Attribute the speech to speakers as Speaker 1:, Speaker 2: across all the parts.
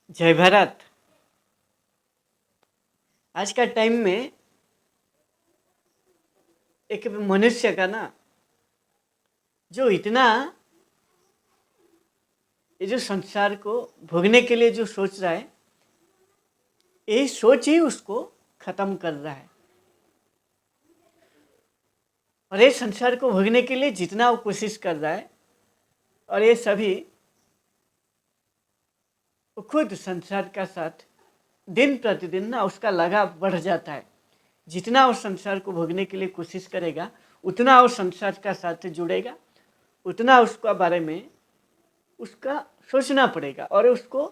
Speaker 1: जय भारत। आज का टाइम में एक मनुष्य का ना जो इतना ये जो संसार को भोगने के लिए जो सोच रहा है, यही सोच ही उसको खत्म कर रहा है। और ये संसार को भोगने के लिए जितना वो कोशिश कर रहा है, और ये सभी वो खुद संसार का साथ दिन प्रतिदिन ना उसका लगाव बढ़ जाता है। जितना वो संसार को भोगने के लिए कोशिश करेगा, उतना वो संसार का साथ जुड़ेगा, उतना उसका बारे में उसका सोचना पड़ेगा और उसको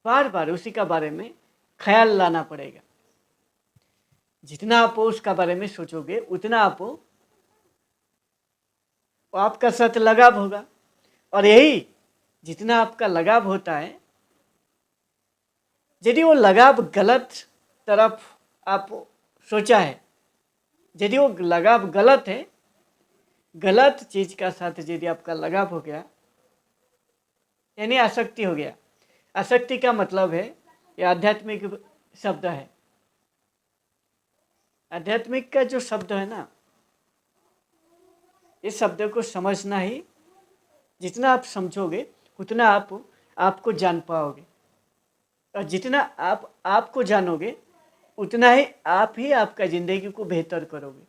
Speaker 1: बार बार उसी का बारे में ख्याल लाना पड़ेगा। जितना आप उसका बारे में सोचोगे उतना आपका साथ लगाव होगा, और यही जितना आपका लगाव होता है, यदि वो लगाव गलत तरफ आप सोचा है, यदि वो लगाव गलत है, गलत चीज का साथ यदि आपका लगाव हो गया, यानी आसक्ति हो गया। आसक्ति का मतलब है, ये आध्यात्मिक शब्द है। आध्यात्मिक का जो शब्द है ना, इस शब्द को समझना ही, जितना आप समझोगे उतना आपको जान पाओगे, और जितना आप आपको जानोगे उतना ही आपका जिंदगी को बेहतर करोगे।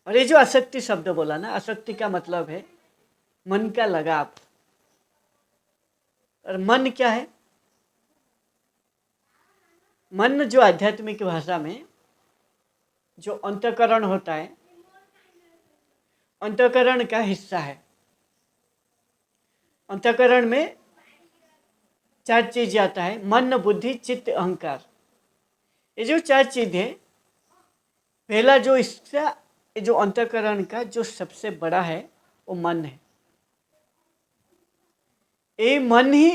Speaker 1: और ये जो आसक्ति शब्द बोला ना, आसक्ति का मतलब है मन का लगाव। और मन क्या है? मन जो आध्यात्मिक भाषा में जो अंतःकरण होता है, अंतःकरण का हिस्सा है। अंतःकरण में 4 चीज आता है: मन, बुद्धि, चित्त, अहंकार। ये जो 4 चीज है, पहला जो इसका जो अंतःकरण का जो सबसे बड़ा है वो मन है। ये मन ही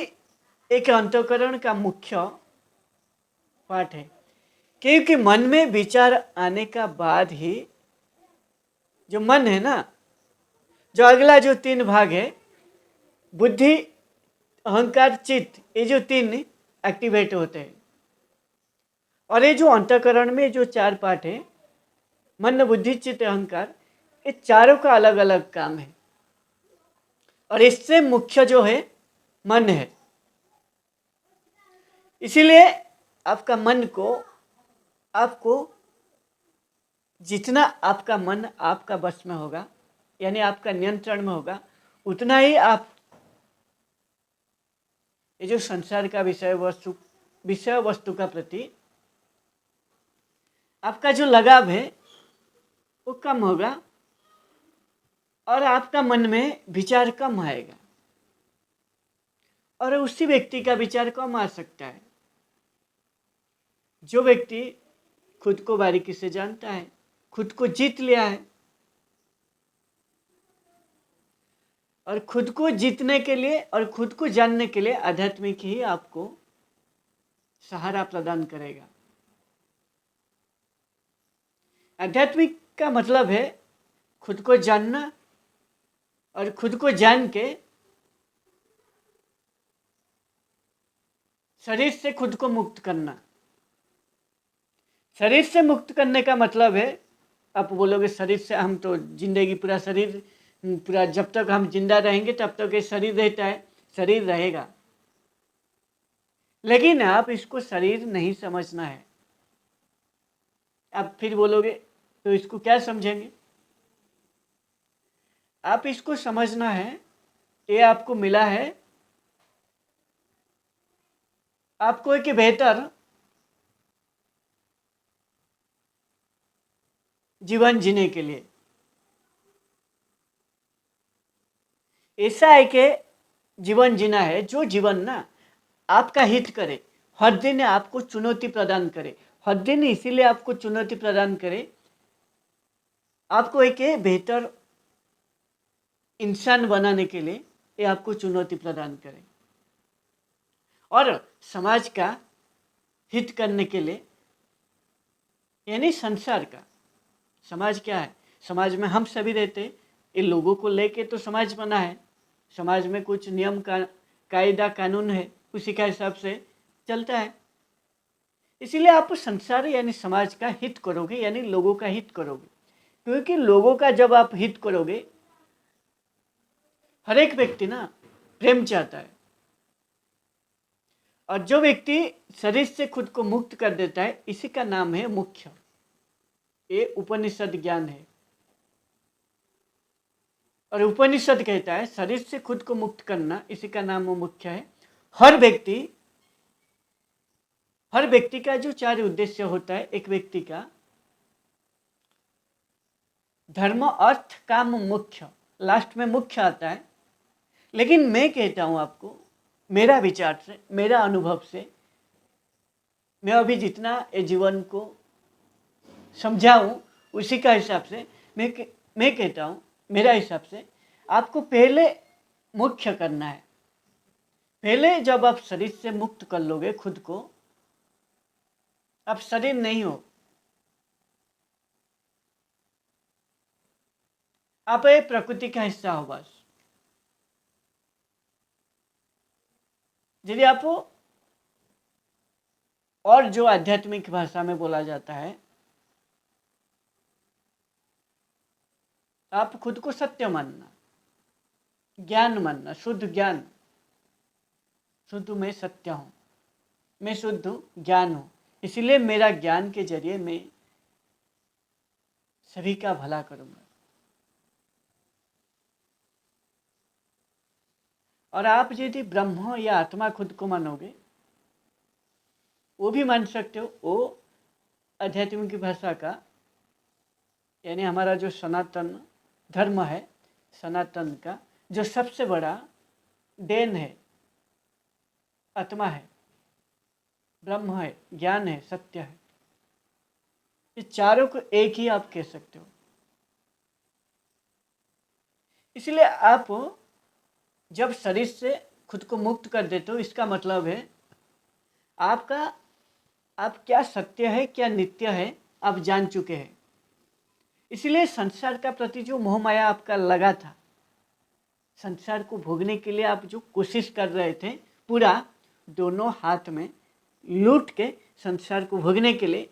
Speaker 1: एक अंतःकरण का मुख्य पार्ट है, क्योंकि मन में विचार आने का बाद ही जो मन है ना, जो अगला जो 3 भाग है, बुद्धि, अहंकार, चित्त, ये जो 3 एक्टिवेट होते हैं। और ये जो अंतःकरण में जो 4 पार्ट है, मन, बुद्धि, चित्त, अहंकार, ये चारों का अलग अलग काम है, और इससे मुख्य जो है मन है। इसीलिए आपका मन को, आपको जितना आपका मन आपका बस में होगा, यानी आपका नियंत्रण में होगा, उतना ही आप ये जो संसार का विषय वस्तु का प्रति आपका जो लगाव है वो कम होगा, और आपका मन में विचार कम आएगा, और उसी व्यक्ति का विचार कम आ सकता है जो व्यक्ति खुद को बारीकी से जानता है, खुद को जीत लिया है। और खुद को जीतने के लिए और खुद को जानने के लिए आध्यात्मिक ही आपको सहारा प्रदान करेगा। आध्यात्मिक का मतलब है खुद को जानना, और खुद को जान के शरीर से खुद को मुक्त करना। शरीर से मुक्त करने का मतलब है, आप बोलोगे शरीर से हम तो जिंदगी पूरा शरीर, पूरा जब तक हम जिंदा रहेंगे तब तक ये शरीर रहता है, शरीर रहेगा। लेकिन आप इसको शरीर नहीं समझना है। आप फिर बोलोगे तो इसको क्या समझेंगे? आप इसको समझना है, ये आपको मिला है आपको एक बेहतर जीवन जीने के लिए। ऐसा है कि जीवन जीना है जो जीवन ना आपका हित करे, हर दिन आपको चुनौती प्रदान करे। हर दिन इसीलिए आपको चुनौती प्रदान करे, आपको एक बेहतर इंसान बनाने के लिए ये आपको चुनौती प्रदान करे, और समाज का हित करने के लिए, यानी संसार का। समाज क्या है? समाज में हम सभी रहते, इन लोगों को लेके तो समाज बना है। समाज में कुछ नियम का कायदा कानून है, उसी का हिसाब से चलता है। इसीलिए आप संसार यानी समाज का हित करोगे, यानी लोगों का हित करोगे, क्योंकि लोगों का जब आप हित करोगे, हर एक व्यक्ति ना प्रेम चाहता है, और जो व्यक्ति शरीर से खुद को मुक्त कर देता है, इसी का नाम है मुख्य। ये उपनिषद ज्ञान है, और उपनिषद कहता है शरीर से खुद को मुक्त करना, इसी का नाम मुख्य है। हर व्यक्ति का जो 4 उद्देश्य होता है, एक व्यक्ति का धर्म अर्थ काम मुख्य, लास्ट में मुख्य आता है। लेकिन मैं कहता हूं आपको, मेरा विचार से, मेरा अनुभव से, मैं अभी जितना ये जीवन को समझा हूं उसी का हिसाब से मैं कहता हूं, मेरा हिसाब से आपको पहले मुख्य करना है। पहले जब आप शरीर से मुक्त कर लोगे खुद को, आप शरीर नहीं हो, आप ये प्रकृति का हिस्सा हो बस। यदि आप और जो आध्यात्मिक भाषा में बोला जाता है, आप खुद को सत्य मानना, ज्ञान मानना, शुद्ध ज्ञान, शुद्ध मैं सत्य हूँ, मैं शुद्ध ज्ञान हूँ, इसलिए मेरा ज्ञान के जरिए मैं सभी का भला करूँगा। और आप यदि ब्रह्म या आत्मा खुद को मानोगे, वो भी मान सकते हो, वो आध्यात्मिक भाषा का यानी हमारा जो सनातन धर्म है, सनातन का जो सबसे बड़ा देन है, आत्मा है, ब्रह्म है, ज्ञान है, सत्य है। इस चारों को एक ही आप कह सकते हो। इसलिए आप जब शरीर से खुद को मुक्त कर देते हो, इसका मतलब है आप क्या सत्य है, क्या नित्य है, आप जान चुके हैं। इसलिए संसार का प्रति जो मोह माया आपका लगा था, संसार को भोगने के लिए आप जो कोशिश कर रहे थे, पूरा दोनों हाथ में लूट के संसार को भोगने के लिए,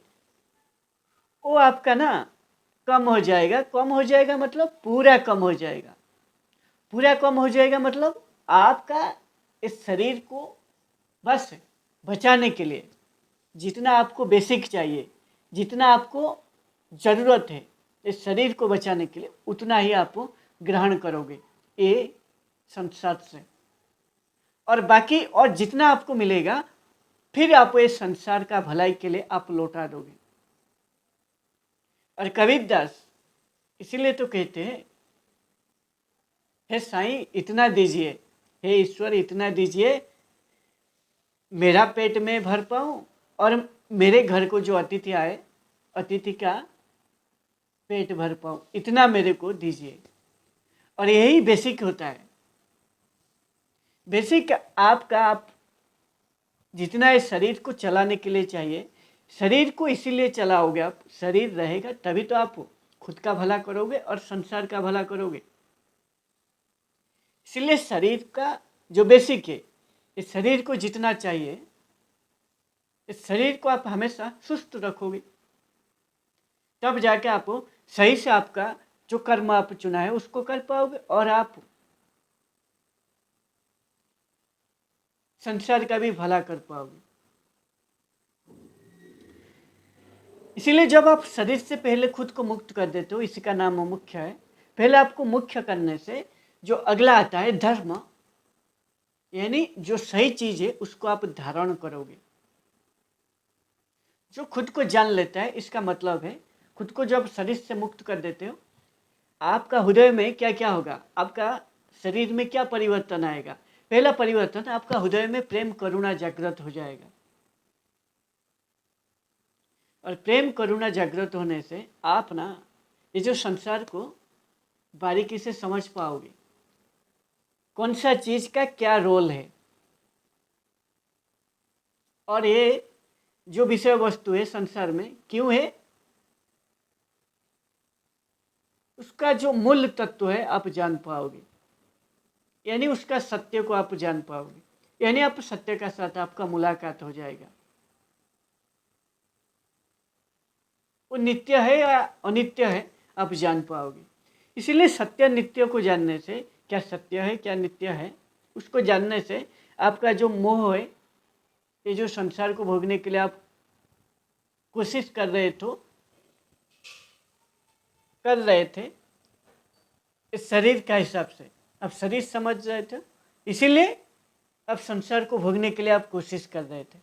Speaker 1: वो आपका ना कम हो जाएगा। कम हो जाएगा मतलब पूरा कम हो जाएगा। पूरा कम हो जाएगा मतलब आपका इस शरीर को बस बचाने के लिए जितना आपको बेसिक चाहिए, जितना आपको ज़रूरत है इस शरीर को बचाने के लिए, उतना ही आप ग्रहण करोगे ये संसार से, और बाकी और जितना आपको मिलेगा फिर आप ये संसार का भलाई के लिए आप लौटा दोगे। और कबीरदास इसीलिए तो कहते हैं, हे साईं इतना दीजिए, हे ईश्वर इतना दीजिए, मेरा पेट में भर पाऊँ और मेरे घर को जो अतिथि आए, अतिथि का पेट भर पाऊँ, इतना मेरे को दीजिए। और यही बेसिक होता है। बेसिक आप जितना इस शरीर को चलाने के लिए चाहिए, शरीर को इसीलिए चलाओगे आप, शरीर रहेगा तभी तो आप खुद का भला करोगे और संसार का भला करोगे। इसलिए शरीर का जो बेसिक है, इस शरीर को जितना चाहिए, इस शरीर को आप हमेशा सुस्त रखोगे, तब जाके आप सही से आपका जो कर्म आप चुना है उसको कर पाओगे, और आप संसार का भी भला कर पाओगे। इसीलिए जब आप शरीर से पहले खुद को मुक्त कर देते हो, इसी का नाम मुख्य है। पहले आपको मुख्य करने से जो अगला आता है धर्म, यानी जो सही चीज है उसको आप धारण करोगे। जो खुद को जान लेता है, इसका मतलब है खुद को जब शरीर से मुक्त कर देते हो, आपका हृदय में क्या क्या होगा, आपका शरीर में क्या परिवर्तन आएगा। पहला परिवर्तन, आपका हृदय में प्रेम करुणा जागृत हो जाएगा, और प्रेम करुणा जागृत होने से आप ना ये जो संसार को बारीकी से समझ पाओगे, कौन सा चीज का क्या रोल है, और ये जो विषय वस्तु है संसार में क्यों है, उसका जो मूल तत्व है आप जान पाओगे। यानी उसका सत्य को आप जान पाओगे, यानी आप सत्य का साथ आपका मुलाकात हो जाएगा। वो नित्य है या अनित्य है आप जान पाओगे। इसीलिए सत्य नित्य को जानने से, क्या सत्य है क्या नित्य है उसको जानने से आपका जो मोह है, ये जो संसार को भोगने के लिए आप कोशिश कर रहे थे इस शरीर का हिसाब से, आप शरीर समझ रहे थे, इसीलिए आप संसार को भोगने के लिए आप कोशिश कर रहे थे।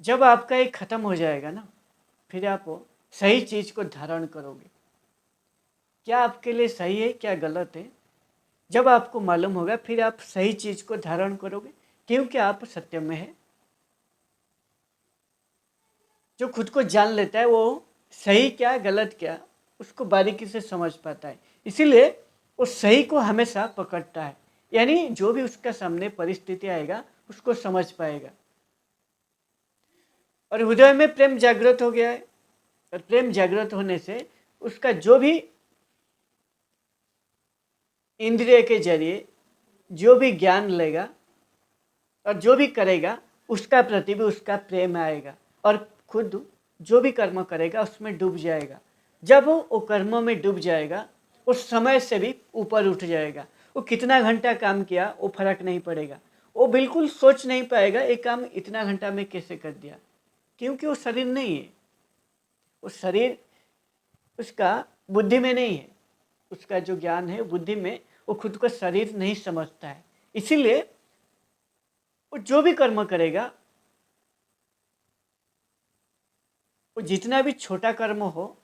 Speaker 1: जब आपका ये खत्म हो जाएगा ना, फिर आप सही चीज को धारण करोगे। क्या आपके लिए सही है क्या गलत है, जब आपको मालूम होगा फिर आप सही चीज को धारण करोगे, क्योंकि आप सत्य में है। जो खुद को जान लेता है वो सही क्या गलत क्या उसको बारीकी से समझ पाता है, इसीलिए वो सही को हमेशा पकड़ता है। यानी जो भी उसका सामने परिस्थिति आएगा उसको समझ पाएगा। और हृदय में प्रेम जागृत हो गया है, और प्रेम जागृत होने से उसका जो भी इंद्रिय के जरिए जो भी ज्ञान लेगा और जो भी करेगा उसका प्रति भी उसका प्रेम आएगा, और खुद जो भी कर्म करेगा उसमें डूब जाएगा। जब वो कर्मों में डूब जाएगा उस समय से भी ऊपर उठ जाएगा। वो कितना घंटा काम किया वो फर्क नहीं पड़ेगा, वो बिल्कुल सोच नहीं पाएगा ये काम इतना घंटा में कैसे कर दिया, क्योंकि वो शरीर नहीं है। वो शरीर उसका बुद्धि में नहीं है, उसका जो ज्ञान है बुद्धि में, वो खुद को शरीर नहीं समझता है। इसीलिए वो जो भी कर्म करेगा, वो जितना भी छोटा कर्म हो,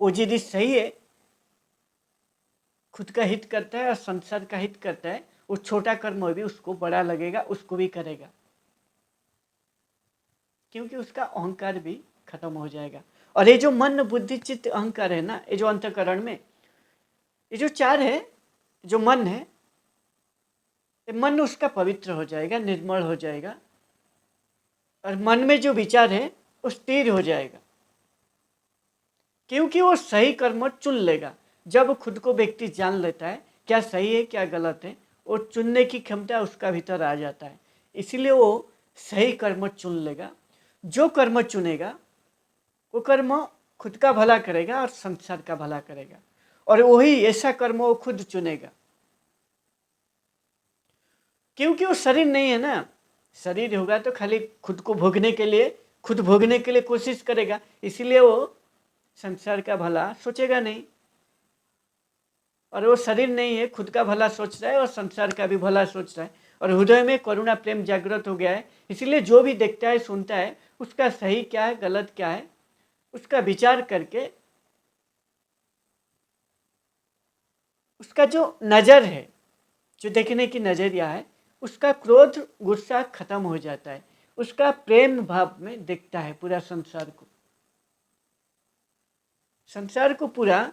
Speaker 1: वो यदि सही है, खुद का हित करता है और संसार का हित करता है, वो छोटा कर्म भी उसको बड़ा लगेगा, उसको भी करेगा, क्योंकि उसका अहंकार भी खत्म हो जाएगा। और ये जो मन बुद्धि चित्त अहंकार है ना, ये जो अंतःकरण में ये जो चार है, जो मन है, मन उसका पवित्र हो जाएगा, निर्मल हो जाएगा, और मन में जो विचार है वो स्थिर हो जाएगा, क्योंकि वो सही कर्म चुन लेगा। जब खुद को व्यक्ति जान लेता है क्या सही है क्या गलत है, वो चुनने की क्षमता उसका भीतर आ जाता है, इसीलिए वो सही कर्म चुन लेगा। जो कर्म चुनेगा वो कर्म खुद का भला करेगा और संसार का भला करेगा, और वही ऐसा कर्म वो खुद चुनेगा, क्योंकि वो शरीर नहीं है ना। शरीर होगा तो खाली खुद को भोगने के लिए, खुद भोगने के लिए कोशिश करेगा, इसीलिए वो संसार का भला सोचेगा नहीं। और वो शरीर नहीं है, खुद का भला सोच रहा है और संसार का भी भला सोच रहा है, और हृदय में करुणा प्रेम जागृत हो गया है, इसीलिए जो भी देखता है सुनता है उसका सही क्या है गलत क्या है उसका विचार करके, उसका जो नज़र है, जो देखने की नज़रिया है, उसका क्रोध गुस्सा खत्म हो जाता है, उसका प्रेम भाव में देखता है पूरा संसार को। संसार को पूरा,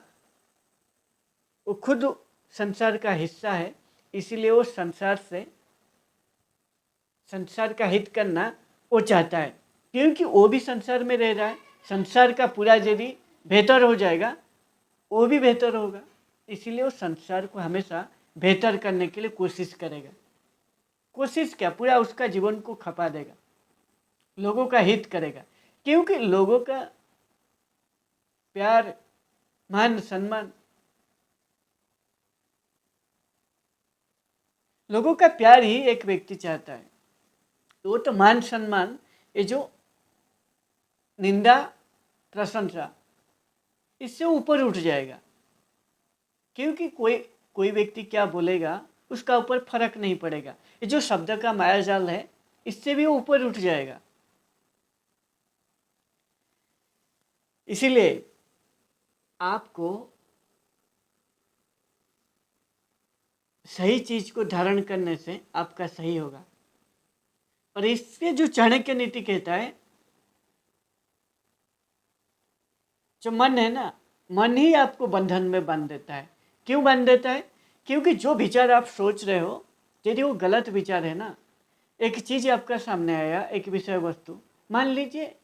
Speaker 1: वो खुद संसार का हिस्सा है, इसीलिए वो संसार का हित करना वो चाहता है, क्योंकि वो भी संसार में रह रहा है। संसार का पूरा यदि बेहतर हो जाएगा वो भी बेहतर होगा, इसीलिए वो संसार को हमेशा बेहतर करने के लिए कोशिश करेगा। कोशिश क्या, पूरा उसका जीवन को खपा देगा, लोगों का हित करेगा, क्योंकि लोगों का प्यार मान सम्मान, लोगों का प्यार ही एक व्यक्ति चाहता है, तो वो तो मान सम्मान, ये जो निंदा प्रशंसा, इससे ऊपर उठ जाएगा, क्योंकि कोई व्यक्ति क्या बोलेगा उसका ऊपर फर्क नहीं पड़ेगा। ये जो शब्द का मायाजाल है इससे भी वो ऊपर उठ जाएगा। इसीलिए आपको सही चीज को धारण करने से आपका सही होगा। और इससे जो चाणक्य नीति कहता है, जो मन है ना, मन ही आपको बंधन में बांध देता है। क्यों बांध देता है? क्योंकि जो विचार आप सोच रहे हो यदि वो गलत विचार है ना, एक चीज आपका सामने आया, एक विषय वस्तु, मान लीजिए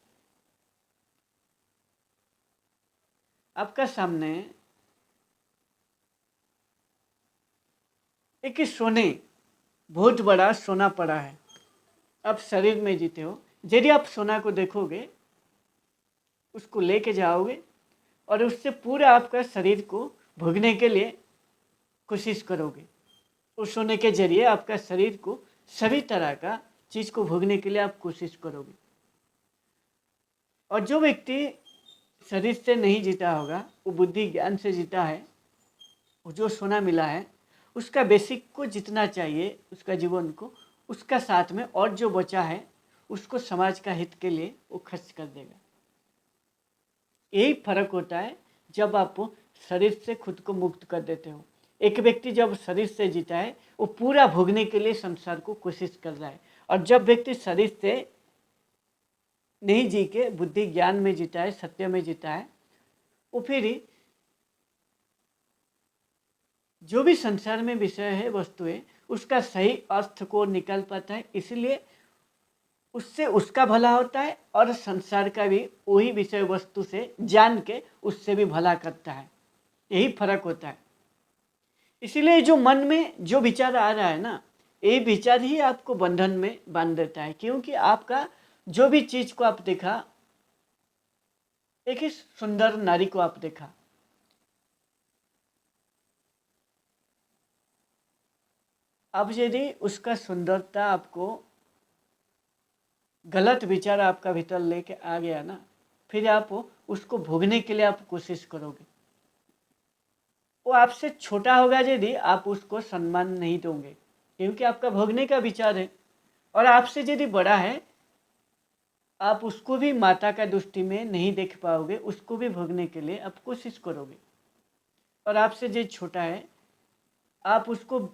Speaker 1: आपका सामने एक सोने, बहुत बड़ा सोना पड़ा है, आप शरीर में जीते हो। यदि आप सोना को देखोगे, उसको लेके जाओगे और उससे पूरा आपका शरीर को भोगने के लिए कोशिश करोगे। उस सोने के जरिए आपका शरीर को सभी तरह का चीज़ को भोगने के लिए आप कोशिश करोगे। और जो व्यक्ति शरीर से नहीं जीता होगा, वो बुद्धि ज्ञान से जीता है, वो जो सोना मिला है उसका बेसिक को जितना चाहिए उसका जीवन को, उसका साथ में और जो बचा है उसको समाज का हित के लिए वो खर्च कर देगा। यही फर्क होता है जब आप शरीर से खुद को मुक्त कर देते हो। एक व्यक्ति जब शरीर से जीता है वो पूरा भोगने के लिए संसार को कोशिश कर रहा है, और जब व्यक्ति शरीर से नहीं जी के बुद्धि ज्ञान में जीता है, सत्य में जीता है, वो फिर जो भी संसार में विषय है, वस्तु है, उसका सही अर्थ को निकाल पाता है। इसलिए उससे उसका भला होता है और संसार का भी वही विषय वस्तु से जान के उससे भी भला करता है। यही फर्क होता है। इसीलिए जो मन में जो विचार आ रहा है ना, यही विचार ही आपको बंधन में बांध देता है। क्योंकि आपका जो भी चीज को आप देखा, एक ही सुंदर नारी को आप देखा, अब यदि उसका सुंदरता आपको गलत विचार आपका भीतर लेके आ गया ना, फिर आप उसको भोगने के लिए आप कोशिश करोगे। वो आपसे छोटा होगा यदि आप उसको सम्मान नहीं दोगे, क्योंकि आपका भोगने का विचार है। और आपसे यदि बड़ा है, आप उसको भी माता का दृष्टि में नहीं देख पाओगे, उसको भी भोगने के लिए आप कोशिश करोगे। और आपसे जो छोटा है, आप उसको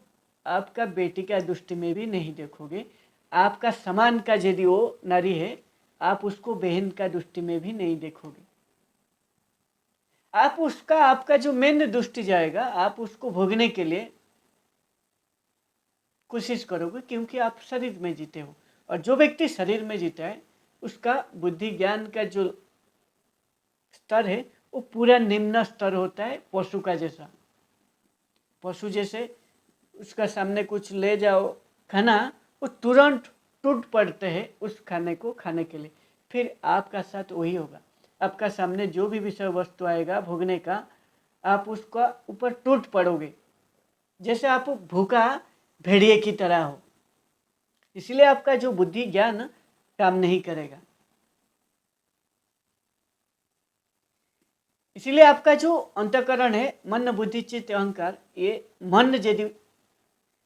Speaker 1: आपका बेटी का दृष्टि में भी नहीं देखोगे। आपका समान का यदि वो नारी है, आप उसको बहन का दृष्टि में भी नहीं देखोगे। आप उसका, आपका जो मेन दृष्टि जाएगा, आप उसको भोगने के लिए कोशिश करोगे, क्योंकि आप शरीर में जीते हो। और जो व्यक्ति शरीर में जीता है, उसका बुद्धि ज्ञान का जो स्तर है वो पूरा निम्न स्तर होता है, पशु का जैसा। पशु जैसे उसका सामने कुछ ले जाओ खाना, वो तुरंत टूट पड़ते हैं उस खाने को खाने के लिए। फिर आपका साथ वही होगा। आपका सामने जो भी विषय वस्तु आएगा भोगने का, आप उसका ऊपर टूट पड़ोगे, जैसे आप भूखा भेड़िए की तरह हो। इसलिए आपका जो बुद्धि ज्ञान काम नहीं करेगा। इसीलिए आपका जो अंतःकरण है, मन बुद्धि चित्त अहंकार, ये मन यदि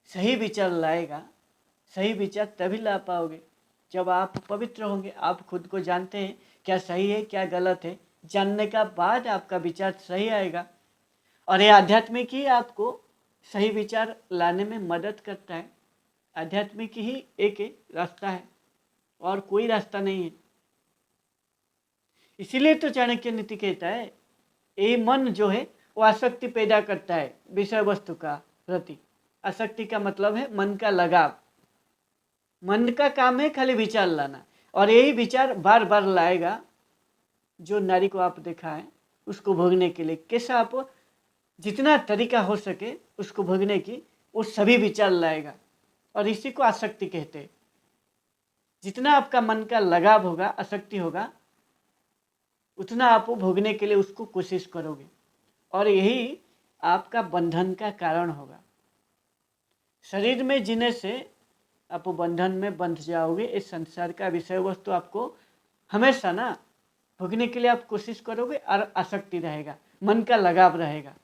Speaker 1: सही विचार लाएगा, सही विचार तभी ला पाओगे जब आप पवित्र होंगे। आप खुद को जानते हैं क्या सही है क्या गलत है, जानने का बाद आपका विचार सही आएगा। और ये आध्यात्मिक ही आपको सही विचार लाने में मदद करता है। आध्यात्मिक ही एक रास्ता है, और कोई रास्ता नहीं है। इसीलिए तो चाणक्य नीति कहता है, ये मन जो है वो आसक्ति पैदा करता है विषय वस्तु का प्रति। आसक्ति का मतलब है मन का लगाव। मन का काम है खाली विचार लाना, और यही विचार बार बार लाएगा। जो नारी को आप देखा है, उसको भोगने के लिए कैसा आप जितना तरीका हो सके उसको भोगने की, वो सभी विचार लाएगा। और इसी को आसक्ति कहते हैं। जितना आपका मन का लगाव होगा, आसक्ति होगा, उतना आप भोगने के लिए उसको कोशिश करोगे, और यही आपका बंधन का कारण होगा। शरीर में जीने से आप बंधन में बंध जाओगे। इस संसार का विषय वस्तु आपको हमेशा ना भोगने के लिए आप कोशिश करोगे, और आसक्ति रहेगा, मन का लगाव रहेगा।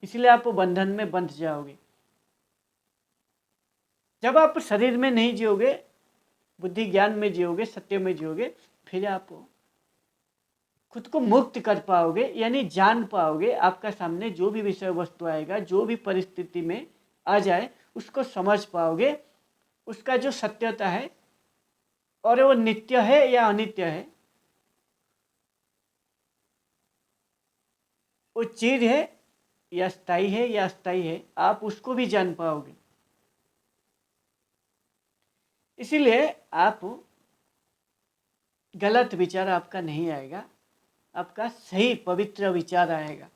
Speaker 1: इसलिए आप बंधन में बंध जाओगे। जब आप शरीर में नहीं जियोगे, बुद्धि ज्ञान में जियोगे, सत्य में जियोगे, फिर आप खुद को मुक्त कर पाओगे। यानी जान पाओगे, आपका सामने जो भी विषय वस्तु आएगा, जो भी परिस्थिति में आ जाए, उसको समझ पाओगे, उसका जो सत्यता है, और वो नित्य है या अनित्य है, वो चीज है या स्थायी है या अस्थायी है, आप उसको भी जान पाओगे। इसीलिए आप गलत विचार आपका नहीं आएगा, आपका सही पवित्र विचार आएगा।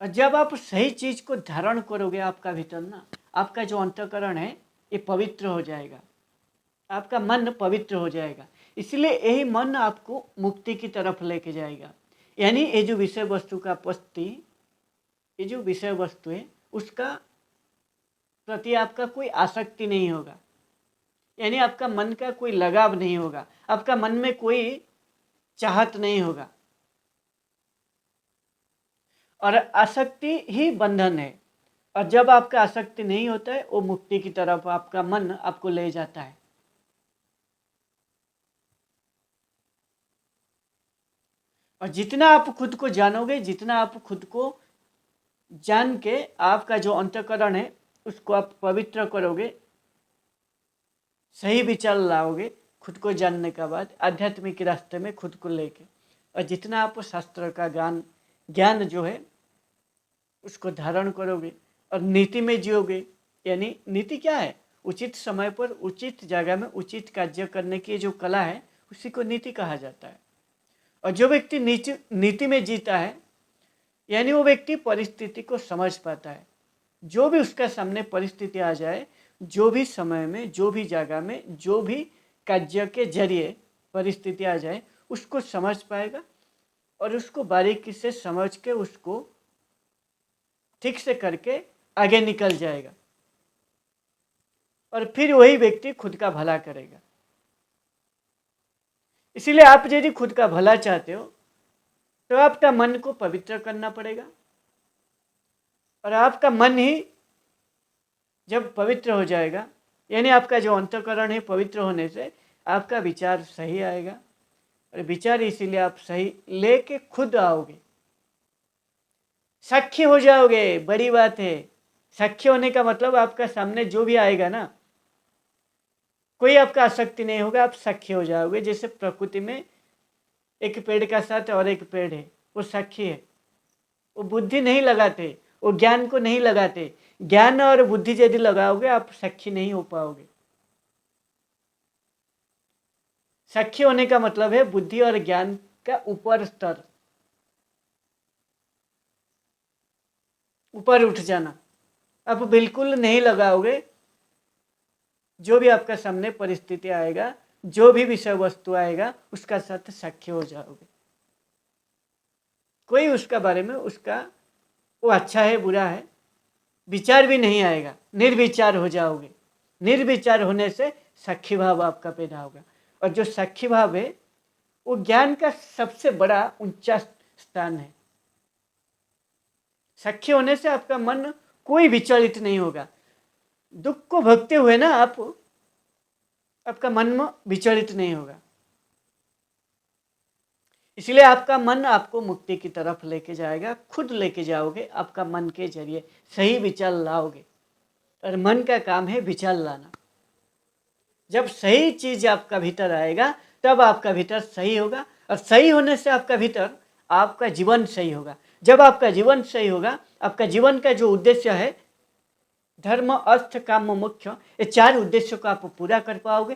Speaker 1: और जब आप सही चीज को धारण करोगे आपका भीतर ना, आपका जो अंतःकरण है ये पवित्र हो जाएगा, आपका मन पवित्र हो जाएगा। इसलिए यही मन आपको मुक्ति की तरफ लेके जाएगा। यानी ये जो विषय वस्तु का पस्ती, ये जो विषय वस्तु है उसका प्रति आपका कोई आसक्ति नहीं होगा, यानी आपका मन का कोई लगाव नहीं होगा, आपका मन में कोई चाहत नहीं होगा। और आसक्ति ही बंधन है, और जब आपका आसक्ति नहीं होता है वो मुक्ति की तरफ आपका मन आपको ले जाता है। और जितना आप खुद को जानोगे, जितना आप खुद को जान के आपका जो अंतःकरण है उसको आप पवित्र करोगे, सही विचार लाओगे खुद को जानने के बाद आध्यात्मिक रास्ते में खुद को लेके, और जितना आप शास्त्र का ज्ञान जो है उसको धारण करोगे और नीति में जियोगे। यानी नीति क्या है? उचित समय पर उचित जगह में उचित कार्य करने की जो कला है उसी को नीति कहा जाता है। और जो व्यक्ति नीति में जीता है यानी वो व्यक्ति परिस्थिति को समझ पाता है। जो भी उसका सामने परिस्थिति आ जाए, जो भी समय में, जो भी जगह में, जो भी कार्य के जरिए परिस्थिति आ जाए उसको समझ पाएगा और उसको बारीकी से समझ के उसको ठीक से करके आगे निकल जाएगा, और फिर वही व्यक्ति खुद का भला करेगा। इसीलिए आप यदि खुद का भला चाहते हो तो आपका मन को पवित्र करना पड़ेगा, और आपका मन ही जब पवित्र हो जाएगा यानी आपका जो अंतःकरण है पवित्र होने से आपका विचार सही आएगा, और विचार इसीलिए आप सही लेके खुद आओगे, साक्षी हो जाओगे। बड़ी बात है, साक्षी होने का मतलब आपका सामने जो भी आएगा ना, कोई आपका आसक्ति नहीं होगा, आप साक्षी हो जाओगे। जैसे प्रकृति में एक पेड़ का साथ और एक पेड़ है, वो साक्षी है, वो बुद्धि नहीं लगाते, वो ज्ञान को नहीं लगाते। ज्ञान और बुद्धि यदि लगाओगे आप साक्षी नहीं हो पाओगे। साक्षी होने का मतलब है बुद्धि और ज्ञान का ऊपर स्तर, ऊपर उठ जाना। आप बिल्कुल नहीं लगाओगे, जो भी आपका सामने परिस्थिति आएगा, जो भी विषय वस्तु आएगा उसका साथ साक्षी हो जाओगे। कोई उसका बारे में उसका वो अच्छा है बुरा है विचार भी नहीं आएगा, निर्विचार हो जाओगे। निर्विचार होने से साक्षी भाव आपका पैदा होगा, और जो साक्षी भाव है वो ज्ञान का सबसे बड़ा ऊंचा स्थान है। साक्षी होने से आपका मन कोई विचलित नहीं होगा। दुख को भोगते हुए ना आपका मन में विचलित नहीं होगा। इसलिए आपका मन आपको मुक्ति की तरफ लेके जाएगा, खुद लेके जाओगे आपका मन के जरिए, सही विचार लाओगे। और मन का काम है विचार लाना। जब सही चीज आपका भीतर आएगा तब आपका भीतर सही होगा, और सही होने से आपका भीतर आपका जीवन सही होगा। जब आपका जीवन सही होगा, आपका जीवन का जो उद्देश्य है धर्म अर्थ काम मोक्ष, ये चार उद्देश्यों को आप पूरा कर पाओगे।